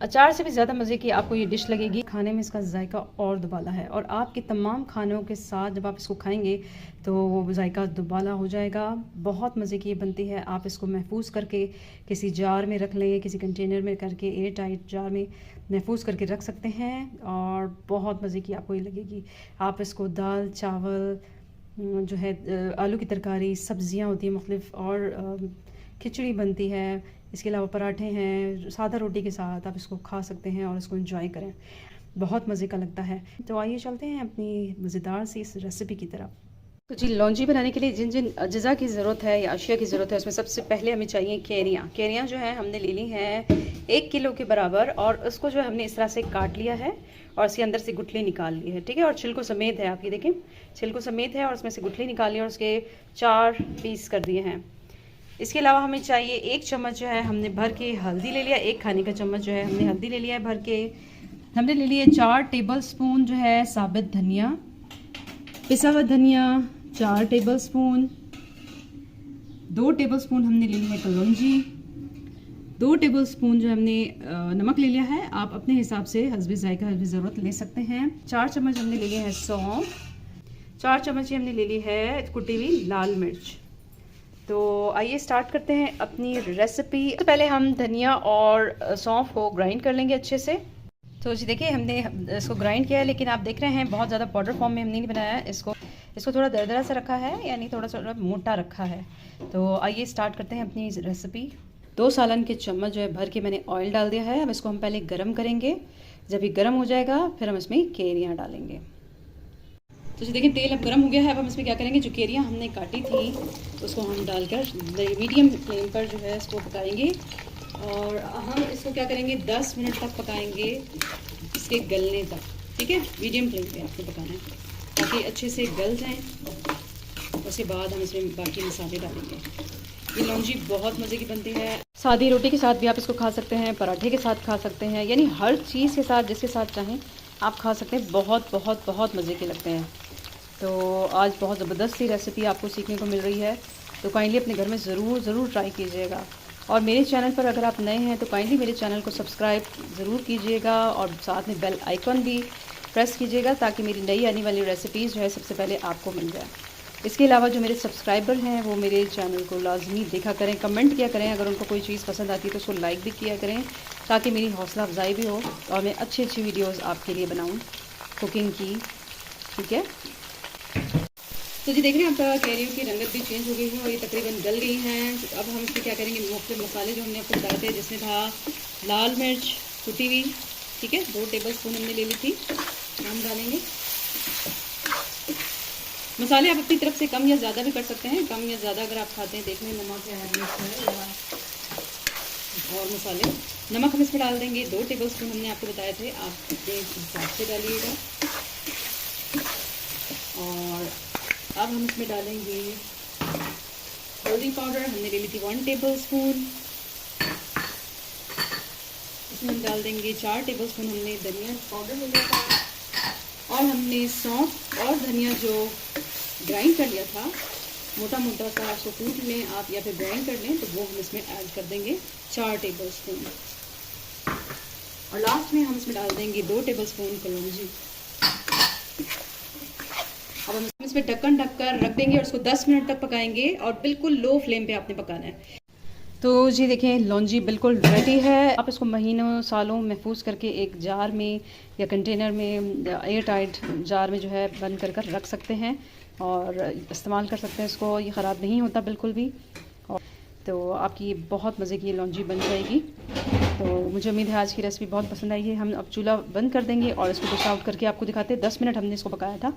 अचार से भी ज़्यादा मज़े की आपको ये डिश लगेगी। खाने में इसका जायका और दुबाला है और आपके तमाम खानों के साथ जब आप इसको खाएंगे तो वो जायका दुबाला हो जाएगा। बहुत मज़े की ये बनती है। आप इसको महफूज करके किसी जार में रख लें, किसी कंटेनर में करके एयर टाइट जार में महफूज करके रख सकते हैं और बहुत मज़े की आपको ये लगेगी। आप इसको दाल चावल जो है आलू की तरकारी, सब्ज़ियाँ होती हैं मुख्तलिफ़ और खिचड़ी बनती है, इसके अलावा पराठे हैं, सादा रोटी के साथ आप इसको खा सकते हैं और इसको एंजॉय करें। बहुत मज़े का लगता है। तो आइए चलते हैं अपनी मज़ेदार सी इस रेसिपी की तरफ। तो जी लौंजी बनाने के लिए जिन जिन अज्जा की ज़रूरत है या अशिया की ज़रूरत है उसमें सबसे पहले हमें चाहिए केरियाँ। केरियाँ जो है हमने ले ली हैं 1 किलो के बराबर और उसको जो है हमने इस तरह से काट लिया है और इसके अंदर से गुठली निकाल ली है, ठीक है। और छिलको समेत है, आप ये देखें छिलको समेत है और उसमें से गुठली निकाल ली और उसके 4 पीस कर दिए हैं। इसके अलावा हमें चाहिए 1 चम्मच जो है हमने भर के हल्दी ले लिया, 1 खाने का चम्मच जो है हमने हल्दी ले लिया है भर के। हमने ले लिया 4 टेबल स्पून जो है साबित धनिया, पिसा हुआ धनिया 4 टेबल स्पून, 2 टेबल स्पून हमने ले लिया है कलौंजी, 2 टेबल स्पून जो हमने नमक ले लिया है। आप अपने हिसाब से हस्बे जायका हस्बे ज़रूरत ले सकते हैं। 4 चम्मच हमने ले लिया है सौंफ, 4 चम्मच ही हमने ले ली है कुटी हुई लाल मिर्च। तो आइए स्टार्ट करते हैं अपनी रेसिपी। तो पहले हम धनिया और सौंफ को ग्राइंड कर लेंगे अच्छे से। तो जी देखिए हमने इसको ग्राइंड किया है, लेकिन आप देख रहे हैं बहुत ज़्यादा पाउडर फॉर्म में हमने नहीं बनाया है इसको थोड़ा दरदरा से रखा है, यानी थोड़ा सा मोटा रखा है। तो आइए स्टार्ट करते हैं अपनी रेसिपी। 2 सालन के चम्मच जो है भर के मैंने ऑयल डाल दिया है। अब इसको हम पहले गर्म करेंगे, जब ये गर्म हो जाएगा फिर हम इसमें केरियाँ डालेंगे। तो जी देखिए तेल अब गर्म हो गया है। अब हम इसमें क्या करेंगे, जो केरियाँ हमने काटी थी उसको हम डालकर मीडियम फ्लेम पर जो है इसको पकाएंगे और हम इसको क्या करेंगे 10 मिनट तक पकाएंगे इसके गलने तक, ठीक है। मीडियम फ्लेम पे आपको पकाना है ताकि अच्छे से गल जाएं। उसके बाद हम इसमें बाकी मसाले डालेंगे। ये लौंजी बहुत मज़े की बनती है। सादी रोटी के साथ भी आप इसको खा सकते हैं, पराठे के साथ खा सकते हैं, यानी हर चीज़ के साथ जिसके साथ चाहें आप खा सकते हैं। बहुत बहुत बहुत मज़े के लगते हैं। तो आज बहुत ज़बरदस्त सी रेसिपी आपको सीखने को मिल रही है, तो काइंडली अपने घर में ज़रूर ट्राई कीजिएगा। और मेरे चैनल पर अगर आप नए हैं तो काइंडली मेरे चैनल को सब्सक्राइब ज़रूर कीजिएगा और साथ में बेल आइकन भी प्रेस कीजिएगा ताकि मेरी नई आने वाली रेसिपीज़ जो है सबसे पहले आपको मिल जाए। इसके अलावा जो मेरे सब्सक्राइबर हैं वो मेरे चैनल को लाजमी देखा करें, कमेंट किया करें। अगर उनको कोई चीज़ पसंद आती है तो उसको लाइक भी किया करें ताकि मेरी हौसला अफजाई भी हो और मैं अच्छी अच्छी वीडियोज़ आपके लिए बनाऊँ कुकिंग की, ठीक है। तो जी देख रहे हैं आपका केरियों की रंगत भी चेंज हो गई है और ये तकरीबन गल गई हैं। तो अब हम इसमें क्या करेंगे, मुख्तलिफ मसाले जो हमने आपको बताए थे जिसमें था लाल मिर्च कुटी हुई, ठीक है, 2 टेबल स्पून हमने ले ली थी, हम डालेंगे। मसाले आप अपनी तरफ से कम या ज़्यादा भी कर सकते हैं, कम या ज़्यादा अगर आप खाते हैं। देख लें नमक है और मसाले, नमक हम इसमें डाल देंगे 2 टेबल स्पून हमने आपको बताए थे, आप अपने हिसाब से डालिएगा। और अब हम इसमें डालेंगे हल्दी पाउडर, हमने ले ली थी 1 टेबल स्पून। इसमें हम डाल देंगे 4 टेबल स्पून हमने धनिया पाउडर ले लिया था और हमने सौंफ और धनिया जो ग्राइंड कर लिया था मोटा मोटा सा, उसको कूट लें आप या फिर ग्राइंड कर लें, तो वो हम इसमें ऐड कर देंगे 4 टेबल स्पून। और लास्ट में हम इसमें डाल देंगे 2 टेबल स्पून कलौंजी। अब हम इसमें ढक्कन ढककर रख देंगे और उसको 10 मिनट तक पकाएंगे और बिल्कुल लो फ्लेम पे आपने पकाना है। तो जी देखें लौंजी बिल्कुल रेडी है। आप इसको महीनों सालों महफूज करके एक जार में या कंटेनर में एयर टाइट जार में जो है बंद कर रख सकते हैं और इस्तेमाल कर सकते हैं इसको। ये ख़राब नहीं होता बिल्कुल भी। और तो आपकी बहुत मज़े की लौंजी बन जाएगी। तो मुझे उम्मीद है आज की रेसिपी बहुत पसंद आई है। हम अब चूल्हा बंद कर देंगे और इसको डिश आउट करके आपको दिखाते हैं। 10 मिनट हमने इसको पकाया था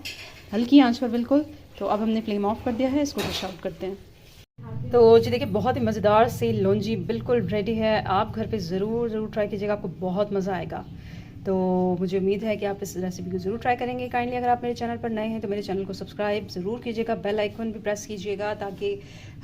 हल्की आंच पर बिल्कुल। तो अब हमने फ्लेम ऑफ कर दिया है, इसको डिश आउट करते हैं। तो जी देखिए बहुत ही मज़ेदार सी लौंजी बिल्कुल रेडी है। आप घर पे ज़रूर ट्राई कीजिएगा, आपको बहुत मज़ा आएगा। तो मुझे उम्मीद है कि आप इस रेसिपी को ज़रूर ट्राई करेंगे। काइंडली अगर आप मेरे चैनल पर नए हैं तो मेरे चैनल को सब्सक्राइब ज़रूर कीजिएगा, बेल आइकन भी प्रेस कीजिएगा ताकि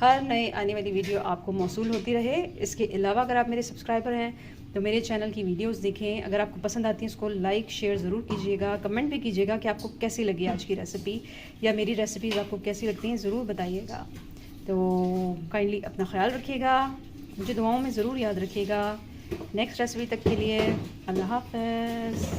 हर नए आने वाली वीडियो आपको मौसूल होती रहे। इसके अलावा अगर आप मेरे सब्सक्राइबर हैं तो मेरे चैनल की वीडियोस देखें। अगर आपको पसंद आती है उसको लाइक शेयर ज़रूर कीजिएगा, कमेंट भी कीजिएगा कि आपको कैसी लगी आज की रेसिपी या मेरी रेसिपीज़ आपको कैसी लगती हैं, ज़रूर बताइएगा। तो काइंडली अपना ख्याल रखिएगा, मुझे दुआओं में ज़रूर याद रखिएगा। नेक्स्ट रेसिपी तक के लिए अल्लाह हाफ़िज़।